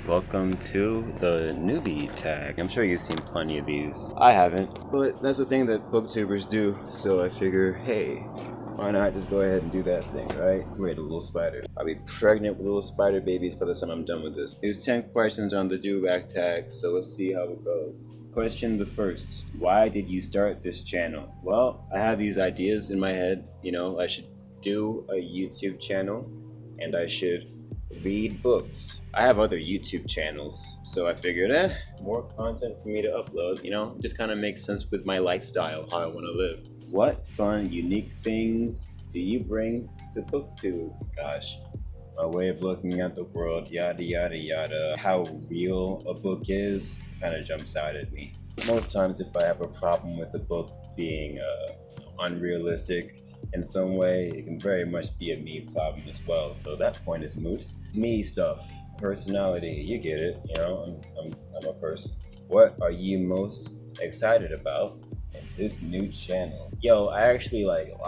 Welcome to the newbie tag. I'm sure you've seen plenty of these. I haven't, but that's the thing that booktubers do. So I figure, hey, why not just go ahead and do that thing, right? Create a little spider. I'll be pregnant with little spider babies by the time I'm done with this. There's 10 questions on the do back tag, so let's see how it goes. Question the first, why did you start this channel? Well, I have these ideas in my head, I should do a YouTube channel and I should read books. I have other YouTube channels, so I figured, more content for me to upload, just kind of makes sense with my lifestyle, how I want to live. What fun, unique things do you bring to BookTube? Gosh, my way of looking at the world, yada yada yada. How real a book is kind of jumps out at me. Most times if I have a problem with a book being unrealistic in some way, it can very much be a me problem as well, so that point is moot. Me stuff, personality, you get it, I'm a person. What are you most excited about in this new channel? Yo, I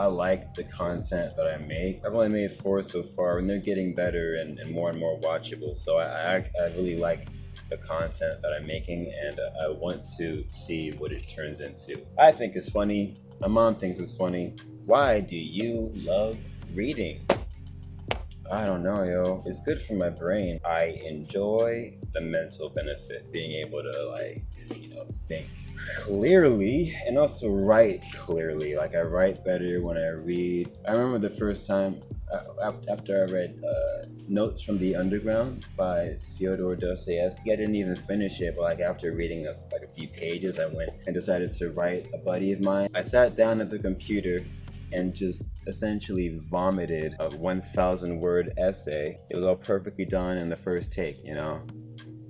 like the content that I make. I've only made 4 so far, and they're getting better and more watchable, so I really like the content that I'm making, and I want to see what it turns into. I think it's funny, my mom thinks it's funny. Why do you love reading? I don't know, yo. It's good for my brain. I enjoy the mental benefit, being able to think clearly and also write clearly. Like, I write better when I read. I remember the first time after I read Notes from the Underground by Fyodor Dostoevsky. I didn't even finish it, but after reading a few pages, I went and decided to write a buddy of mine. I sat down at the computer and just essentially vomited a 1,000 word essay. It was all perfectly done in the first take,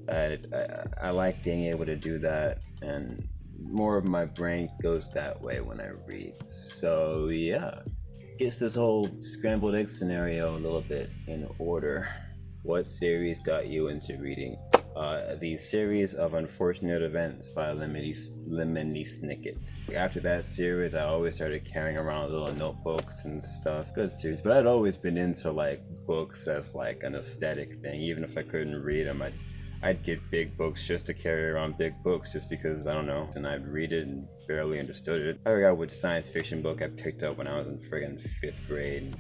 I like being able to do that, and more of my brain goes that way when I read. So yeah, gets this whole scrambled egg scenario a little bit in order. What series got you into reading? The series of Unfortunate Events by Lemony Snicket. After that series, I always started carrying around little notebooks and stuff. Good series, but I'd always been into books as an aesthetic thing. Even if I couldn't read them, I'd get big books just to carry around big books, just because, I don't know, and I'd read it and barely understood it. I forgot which science fiction book I picked up when I was in friggin' 5th grade.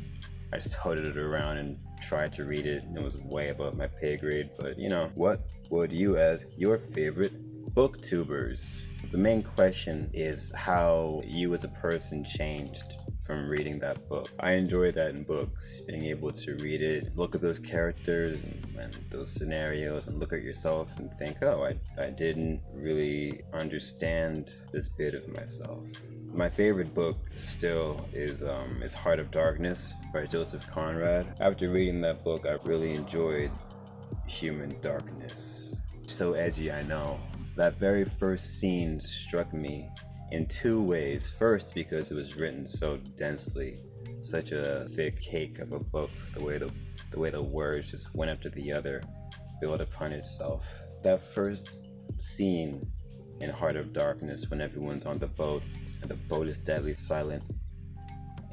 I just toted it around and tried to read it, and it was way above my pay grade. But what would you ask your favorite booktubers? The main question is how you as a person changed from reading that book. I enjoy that in books, being able to read it, look at those characters and those scenarios, and look at yourself and think, oh, I didn't really understand this bit of myself. My favorite book still is Heart of Darkness by Joseph Conrad. After reading that book, I really enjoyed Human Darkness. So edgy, I know. That very first scene struck me in 2 ways. First, because it was written so densely, such a thick cake of a book, the way the words just went after the other, built upon itself. That first scene in Heart of Darkness, when everyone's on the boat, and the boat is deadly silent,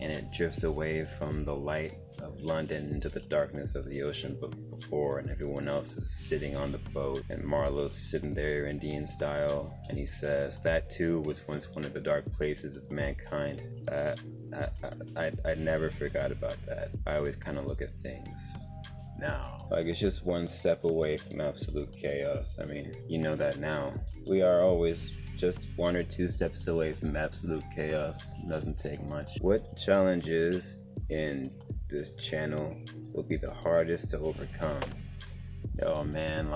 and it drifts away from the light of London into the darkness of the ocean before, and everyone else is sitting on the boat, and Marlowe's sitting there Indian style, and he says, that too was once one of the dark places of mankind. I never forgot about that. I always kind of look at things now it's just one step away from absolute chaos. I mean, you know that now. We are always just 1 or 2 steps away from absolute chaos. It doesn't take much. What challenges in this channel will be the hardest to overcome? Oh man,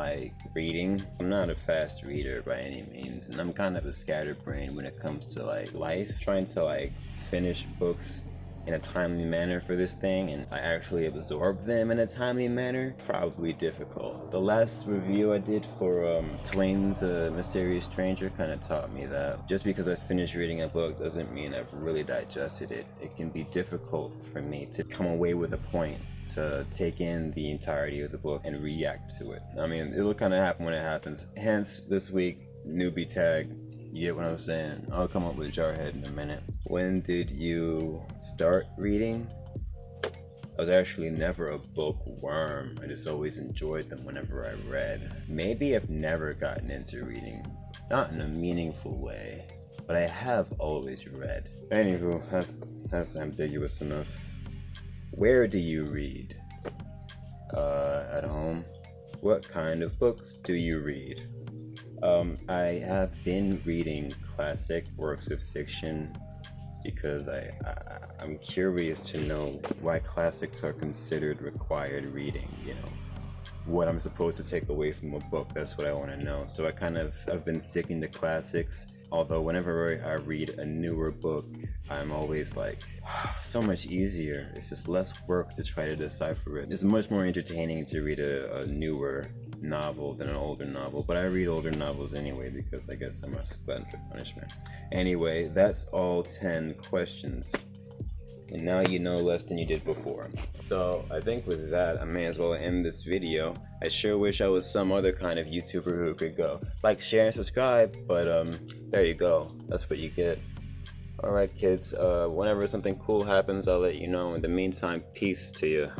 reading. I'm not a fast reader by any means, and I'm kind of a scatterbrain when it comes to life. Trying to finish books in a timely manner for this thing, and I actually absorb them in a timely manner, probably difficult. The last review I did for Twain's Mysterious Stranger kind of taught me that just because I finished reading a book doesn't mean I've really digested it. It can be difficult for me to come away with a point, to take in the entirety of the book and react to it. I mean, it'll kind of happen when it happens. Hence, this week, newbie tag. You get what I'm saying? I'll come up with Jarhead in a minute. When did you start reading? I was actually never a bookworm. I just always enjoyed them whenever I read. Maybe I've never gotten into reading, not in a meaningful way, but I have always read. Anywho, that's ambiguous enough. Where do you read? At home. What kind of books do you read? I have been reading classic works of fiction because I'm curious to know why classics are considered required reading, you know. What I'm supposed to take away from a book, that's what I want to know. So I've been sticking to classics, although whenever I read a newer book, I'm always like, so much easier. It's just less work to try to decipher it. It's much more entertaining to read a newer novel than an older novel, but I read older novels anyway because I guess I'm a glutton for punishment. Anyway, that's all 10 questions. And now you know less than you did before. So I think with that, I may as well end this video. I sure wish I was some other kind of YouTuber who could go like, share, and subscribe, but there you go. That's what you get. Alright kids, whenever something cool happens, I'll let you know. In the meantime, peace to you.